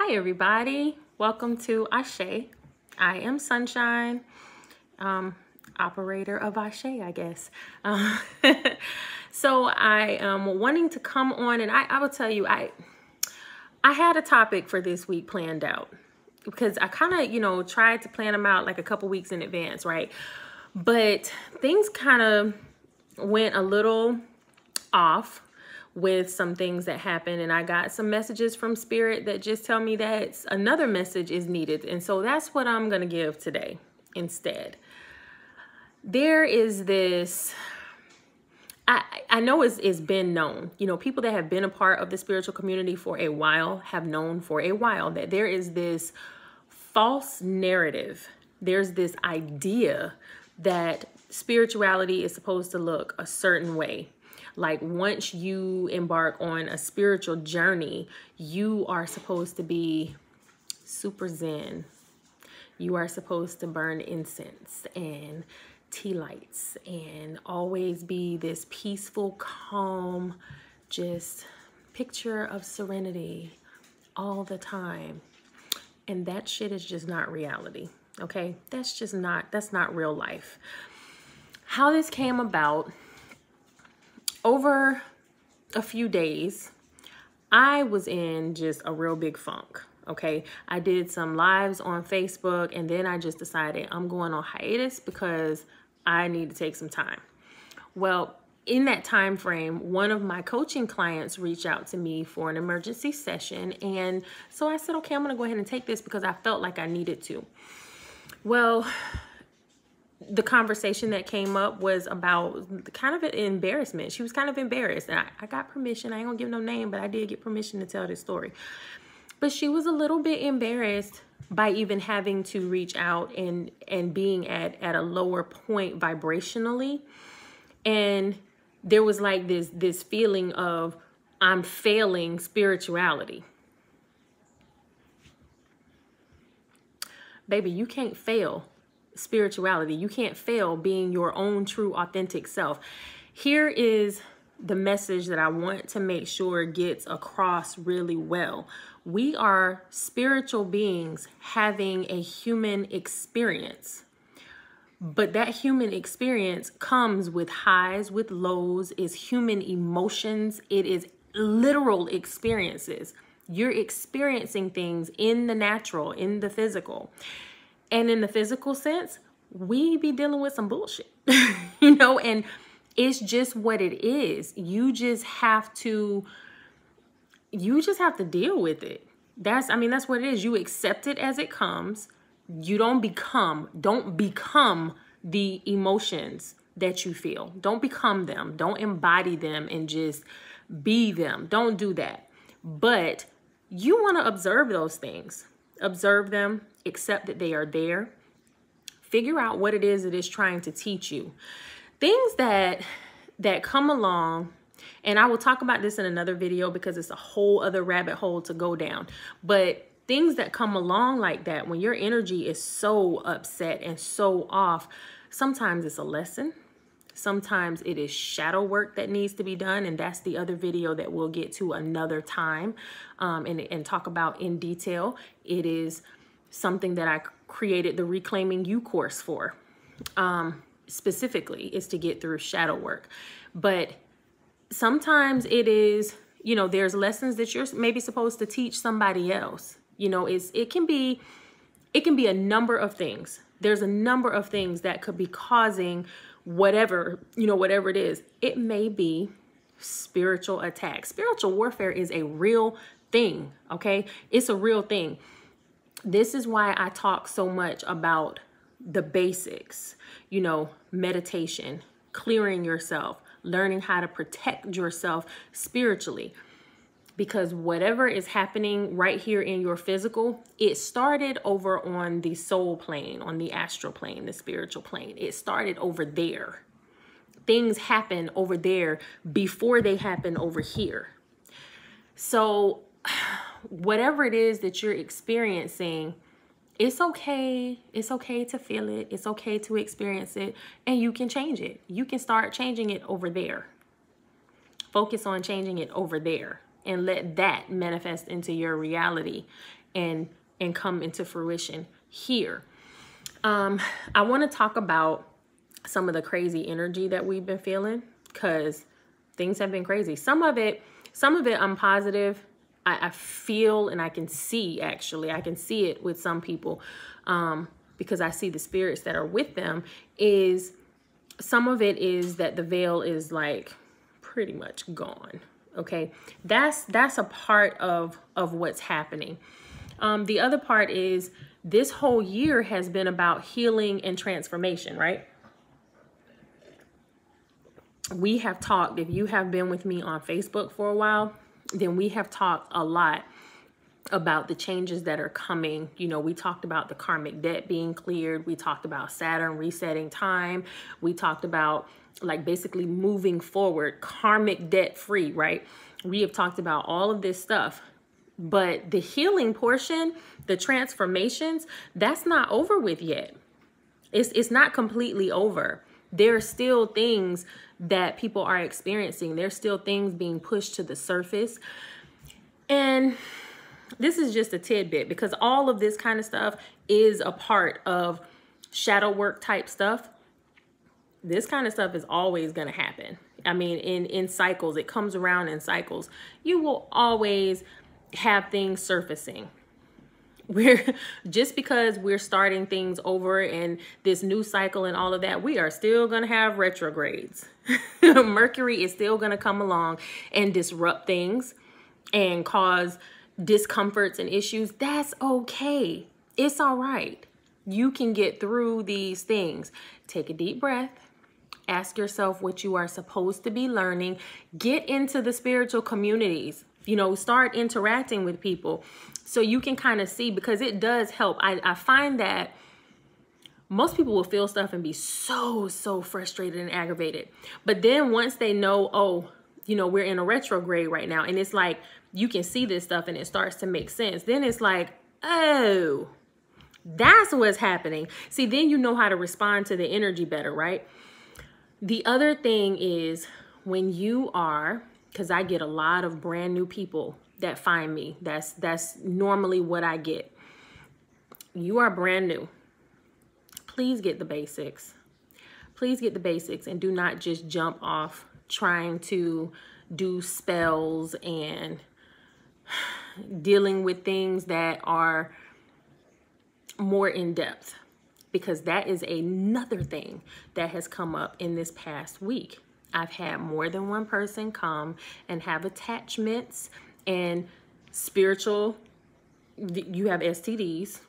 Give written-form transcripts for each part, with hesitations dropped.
Hi everybody, welcome to Ashe. I am Sunshine, operator of Ashe, I guess. So I am wanting to come on, and I will tell you, I had a topic for this week planned out because I kind of, tried to plan them out like a couple weeks in advance, right? But things kind of went a little off with some things that happened, and I got some messages from Spirit that just tell me that another message is needed, and so that's what I'm gonna give today instead. There is this, I know it's been known, people that have been a part of the spiritual community for a while have known for a while that there is this false narrative. There's this idea that spirituality is supposed to look a certain way. Like once you embark on a spiritual journey, you are supposed to be super zen. You are supposed to burn incense and tea lights and always be this peaceful, calm, just picture of serenity all the time. And that shit is just not reality, okay? That's not real life. How this came about, over a few days, I was in just a real big funk, okay? I did some lives on Facebook, and then I just decided I'm going on hiatus because I need to take some time. Well, in that time frame, one of my coaching clients reached out to me for an emergency session, and so I said, okay, I'm gonna go ahead and take this because I felt like I needed to. Well, the conversation that came up was about kind of an embarrassment. She was kind of embarrassed, and I got permission. I ain't gonna give no name, but I did get permission to tell this story. But she was a little bit embarrassed by even having to reach out and being at a lower point vibrationally. And there was like this feeling of, I'm failing spirituality. Baby, you can't fail spirituality. You can't fail being your own true authentic self. Here is the message that I want to make sure gets across really well. We are spiritual beings having a human experience, but that human experience comes with highs, with lows, is human emotions. It is literal experiences. You're experiencing things in the natural, in the physical. And in the physical sense, we be dealing with some bullshit, and it's just what it is. You just have to deal with it. That's what it is. You accept it as it comes. You don't become the emotions that you feel. Don't become them. Don't embody them and just be them. Don't do that. But you want to observe those things. Observe them, accept that they are there. Figure out what it is that it's trying to teach you. Things that come along, and I will talk about this in another video because it's a whole other rabbit hole to go down. But things that come along like that, when your energy is so upset and so off, sometimes it's a lesson. Sometimes it is shadow work that needs to be done, and that's the other video that we'll get to another time and talk about in detail. It is something that I created the Reclaiming You course for. Specifically, is to get through shadow work. But sometimes it is, there's lessons that you're maybe supposed to teach somebody else. It can be a number of things. There's a number of things that could be causing whatever it is. It may be spiritual attack. Spiritual warfare is a real thing, okay? It's a real thing. This is why I talk so much about the basics, meditation, clearing yourself, learning how to protect yourself spiritually. Because whatever is happening right here in your physical, it started over on the soul plane, on the astral plane, the spiritual plane. It started over there. Things happen over there before they happen over here. So whatever it is that you're experiencing, it's okay. It's okay to feel it. It's okay to experience it. And you can change it. You can start changing it over there. Focus on changing it over there. And let that manifest into your reality. and come into fruition here. I want to talk about some of the crazy energy that we've been feeling, because things have been crazy. Some of it I'm positive. I feel and I can see, actually, I can see it with some people, because I see the spirits that are with them. Is some of it is that the veil is like pretty much gone. Okay, that's a part of what's happening. The other part is this whole year has been about healing and transformation, right? We have talked, if you have been with me on Facebook for a while, then we have talked a lot about the changes that are coming. You know, we talked about the karmic debt being cleared. We talked about Saturn resetting time. We talked about like basically moving forward, karmic debt free, right? We have talked about all of this stuff, but the healing portion, the transformations, that's not over with yet. It's not completely over. There are still things that people are experiencing. There's still things being pushed to the surface. And this is just a tidbit, because all of this kind of stuff is a part of shadow work type stuff. This kind of stuff is always going to happen. I mean, in cycles, it comes around in cycles. You will always have things surfacing. Just because we're starting things over in this new cycle and all of that, we are still going to have retrogrades. Mercury is still going to come along and disrupt things and cause discomforts and issues. That's okay. It's all right. You can get through these things. Take a deep breath. Ask yourself what you are supposed to be learning. Get into the spiritual communities. You know, start interacting with people so you can kind of see, because it does help. I find that most people will feel stuff and be so frustrated and aggravated. But then once they know, oh, you know, we're in a retrograde right now, and it's like you can see this stuff and it starts to make sense. Then it's like, oh, that's what's happening. See, then you know how to respond to the energy better, right? The other thing is when you are, because I get a lot of brand new people that find me. That's normally what I get. You are brand new. Please get the basics. Please get the basics and do not just jump off trying to do spells and dealing with things that are more in depth, because that is another thing that has come up in this past week. I've had more than one person come and have attachments and spiritual, you have STDs,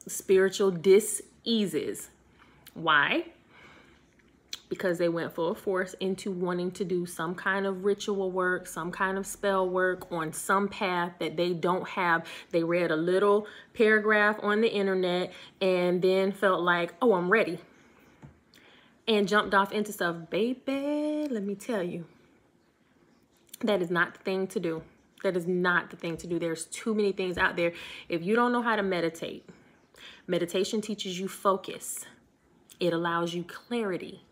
spiritual dis-eases. Why? Because they went full force into wanting to do some kind of ritual work, some kind of spell work on some path that they don't have. They read a little paragraph on the internet and then felt like, oh, I'm ready. And jumped off into stuff. Baby, let me tell you, that is not the thing to do. That is not the thing to do. There's too many things out there. If you don't know how to meditate, meditation teaches you focus. It allows you clarity.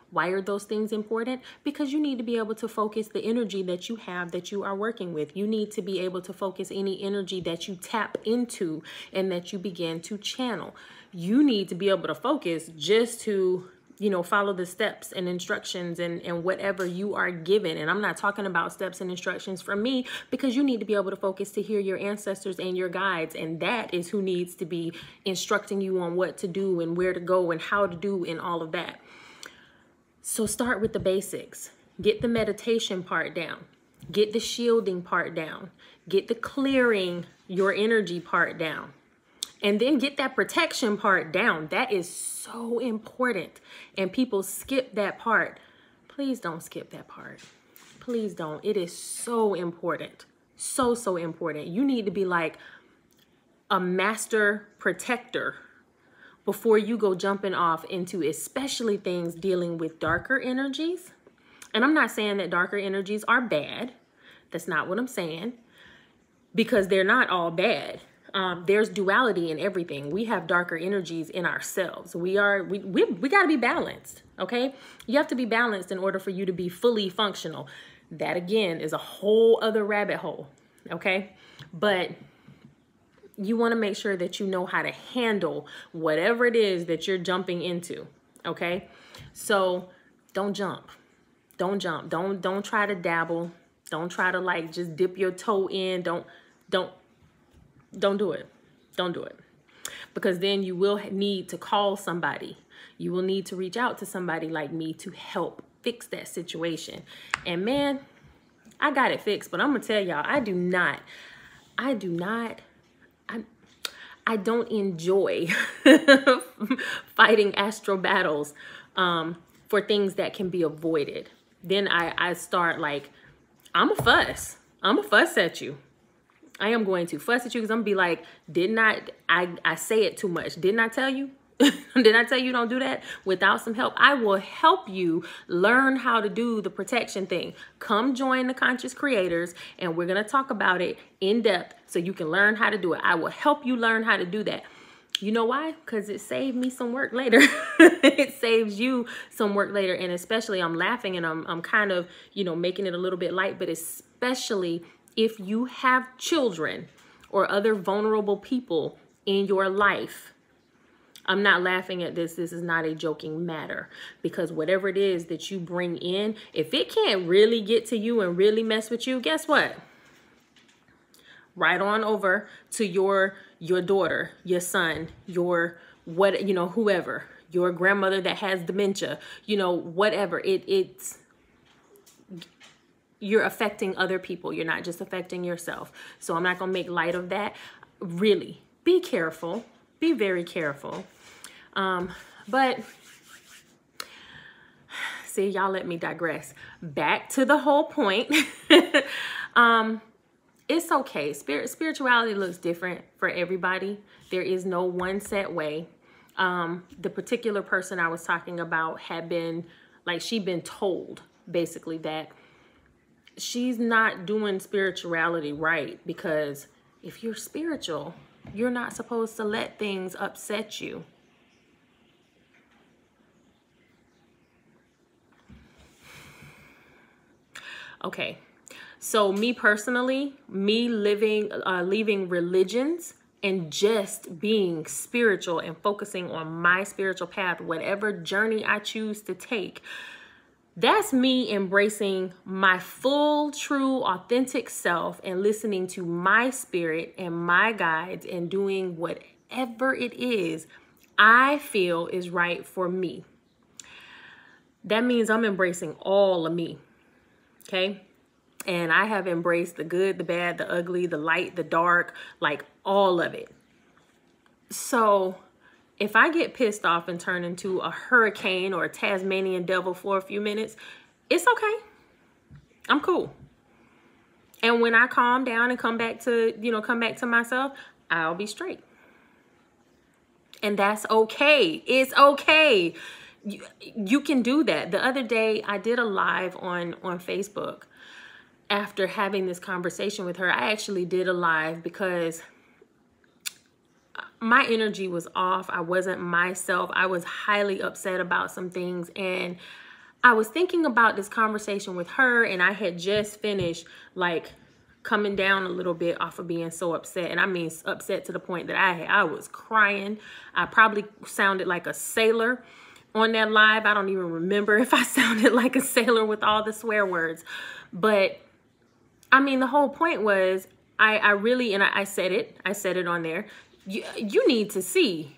Why are those things important? Because you need to be able to focus the energy that you have, that you are working with. You need to be able to focus any energy that you tap into and that you begin to channel. You need to be able to focus just to, you know, follow the steps and instructions and whatever you are given. And I'm not talking about steps and instructions from me, because you need to be able to focus to hear your ancestors and your guides. And that is who needs to be instructing you on what to do and where to go and how to do and all of that. So start with the basics. Get the meditation part down. Get the shielding part down. Get the clearing your energy part down. And then get that protection part down. That is so important. And people skip that part. Please don't skip that part. Please don't. It is so important. So important. You need to be like a master protector before you go jumping off into especially things dealing with darker energies. And I'm not saying that darker energies are bad. That's not what I'm saying, because they're not all bad. There's duality in everything. We have darker energies in ourselves. We got to be balanced. Okay. You have to be balanced in order for you to be fully functional. That again is a whole other rabbit hole. Okay. But you want to make sure that you know how to handle whatever it is that you're jumping into. Okay. So don't jump. Don't jump. Don't try to dabble. Don't try to like just dip your toe in. Don't do it. Don't do it. Because then you will need to call somebody. You will need to reach out to somebody like me to help fix that situation. And man, I got it fixed, but I'm gonna tell y'all, I don't enjoy fighting astral battles for things that can be avoided. Then I start like, I'm a fuss at you. I am going to fuss at you because I'm gonna be like, I say it too much. Didn't I tell you? Did I tell you don't do that? Without some help, I will help you learn how to do the protection thing. Come join the Conscious Creators and we're going to talk about it in depth so you can learn how to do it. I will help you learn how to do that. You know why? Because it saved me some work later. It saves you some work later. And especially I'm laughing and I'm kind of, you know, making it a little bit light, but especially if you have children or other vulnerable people in your life. I'm not laughing at this. This is not a joking matter, because whatever it is that you bring in, if it can't really get to you and really mess with you, guess what? Right on over to your daughter, your son, your whoever, your grandmother that has dementia, whatever. It's you're affecting other people. You're not just affecting yourself. So I'm not going to make light of that. Really, be careful. Be very careful. But see, y'all let me digress. Back to the whole point. It's okay. Spirituality looks different for everybody. There is no one set way. The particular person I was talking about had been, she'd been told basically that she's not doing spirituality right, because if you're spiritual, you're not supposed to let things upset you. Okay, so me personally, leaving religions and just being spiritual and focusing on my spiritual path, whatever journey I choose to take, that's me embracing my full, true, authentic self and listening to my spirit and my guides and doing whatever it is I feel is right for me. That means I'm embracing all of me, okay? And I have embraced the good, the bad, the ugly, the light, the dark, all of it. So if I get pissed off and turn into a hurricane or a Tasmanian devil for a few minutes, it's okay. I'm cool. And when I calm down and come back to myself, I'll be straight. And that's okay. It's okay. You can do that. The other day I did a live on Facebook after having this conversation with her. I actually did a live because my energy was off. I wasn't myself. I was highly upset about some things. And I was thinking about this conversation with her, and I had just finished coming down a little bit off of being so upset. And I mean upset to the point that I was crying. I probably sounded like a sailor on that live. I don't even remember if I sounded like a sailor with all the swear words. But I mean, the whole point was I really, and I said it on there. You need to see.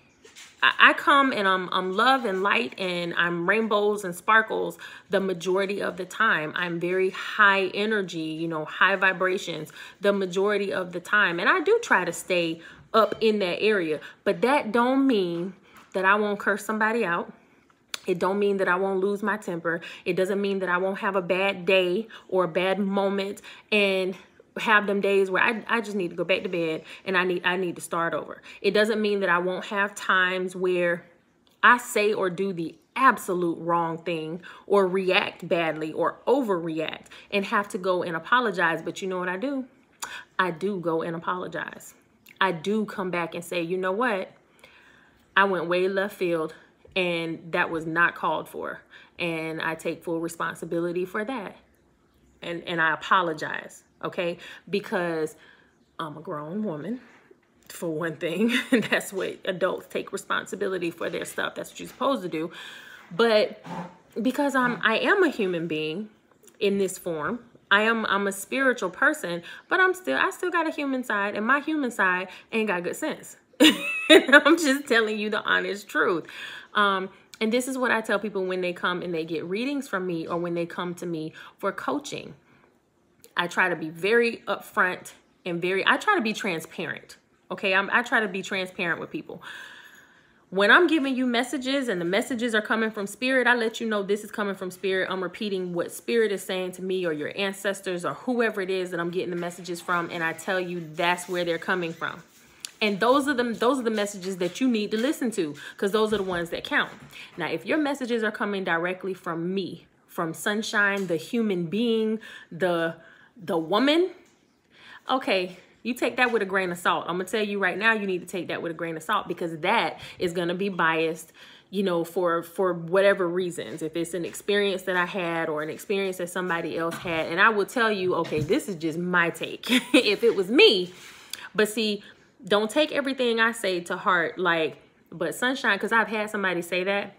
I come and I'm love and light and I'm rainbows and sparkles the majority of the time. I'm very high energy, high vibrations the majority of the time. And I do try to stay up in that area. But that don't mean that I won't curse somebody out. It don't mean that I won't lose my temper. It doesn't mean that I won't have a bad day or a bad moment and have them days where I just need to go back to bed and I need to start over. It doesn't mean that I won't have times where I say or do the absolute wrong thing or react badly or overreact and have to go and apologize. But you know what I do? I do go and apologize. I do come back and say, you know what? I went way left field and that was not called for. And I take full responsibility for that. And I apologize. Okay, because I'm a grown woman, for one thing. That's what adults take responsibility for their stuff. That's what you're supposed to do. But because I am a human being in this form, I'm a spiritual person, but I still got a human side, and my human side ain't got good sense. I'm just telling you the honest truth. And this is what I tell people when they come and they get readings from me, or when they come to me for coaching. I try to be very upfront and I try to be transparent. Okay, I try to be transparent with people. When I'm giving you messages and the messages are coming from spirit, I let you know this is coming from spirit. I'm repeating what spirit is saying to me, or your ancestors, or whoever it is that I'm getting the messages from, and I tell you that's where they're coming from. And those are the messages that you need to listen to, because those are the ones that count. Now, if your messages are coming directly from me, from Sunshine, the human being, the woman, okay, you take that with a grain of salt. I'm going to tell you right now, you need to take that with a grain of salt, because that is going to be biased, you know, for whatever reasons. If it's an experience that I had, or an experience that somebody else had, and I will tell you, okay, this is just my take if it was me. But see, don't take everything I say to heart, like, but Sunshine, because I've had somebody say that.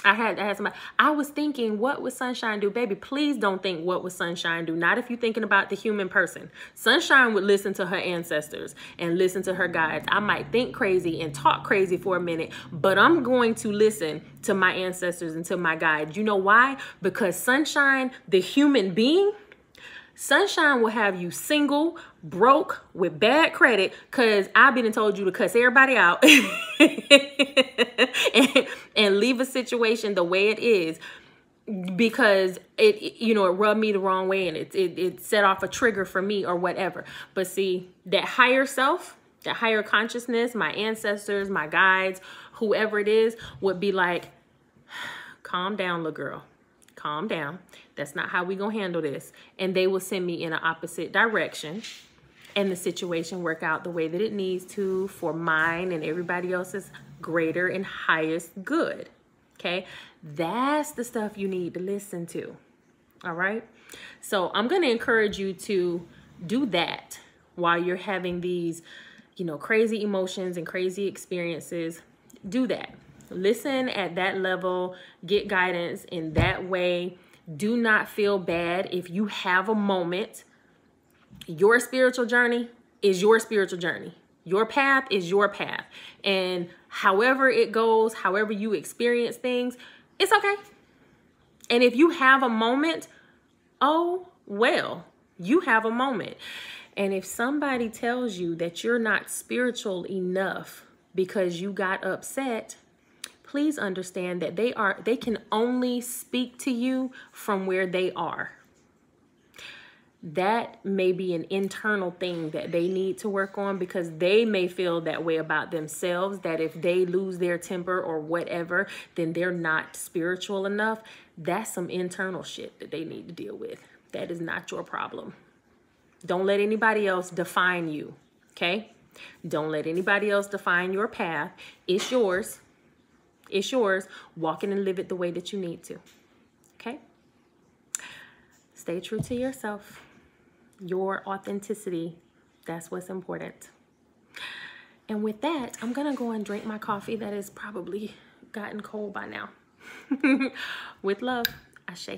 I had somebody, I was thinking, what would Sunshine do? Baby, please don't think what would Sunshine do. Not if you're thinking about the human person. Sunshine would listen to her ancestors and listen to her guides. I might think crazy and talk crazy for a minute, but I'm going to listen to my ancestors and to my guides. You know why? Because Sunshine, the human being, Sunshine will have you single, broke, with bad credit, because I've been and told you to cuss everybody out and leave a situation the way it is, because it rubbed me the wrong way, and it set off a trigger for me or whatever. But see, that higher self, that higher consciousness, my ancestors, my guides, whoever it is, would be like, calm down, little girl. Calm down. That's not how we gonna handle this. And they will send me in an opposite direction, and the situation work out the way that it needs to for mine and everybody else's greater and highest good. Okay, that's the stuff you need to listen to. All right, so I'm gonna encourage you to do that while you're having these, crazy emotions and crazy experiences. Do that. Listen at that level, get guidance in that way. Do not feel bad if you have a moment. Your spiritual journey is your spiritual journey. Your path is your path. And however it goes, however you experience things, it's okay. And if you have a moment, oh, well, you have a moment. And if somebody tells you that you're not spiritual enough because you got upset, please understand that they can only speak to you from where they are. That may be an internal thing that they need to work on, because they may feel that way about themselves, that if they lose their temper or whatever, then they're not spiritual enough. That's some internal shit that they need to deal with. That is not your problem. Don't let anybody else define you, okay? Don't let anybody else define your path. It's yours. It's yours. Walk in and live it the way that you need to. Okay? Stay true to yourself. Your authenticity. That's what's important. And with that, I'm going to go and drink my coffee that is probably gotten cold by now. With love, Ashe.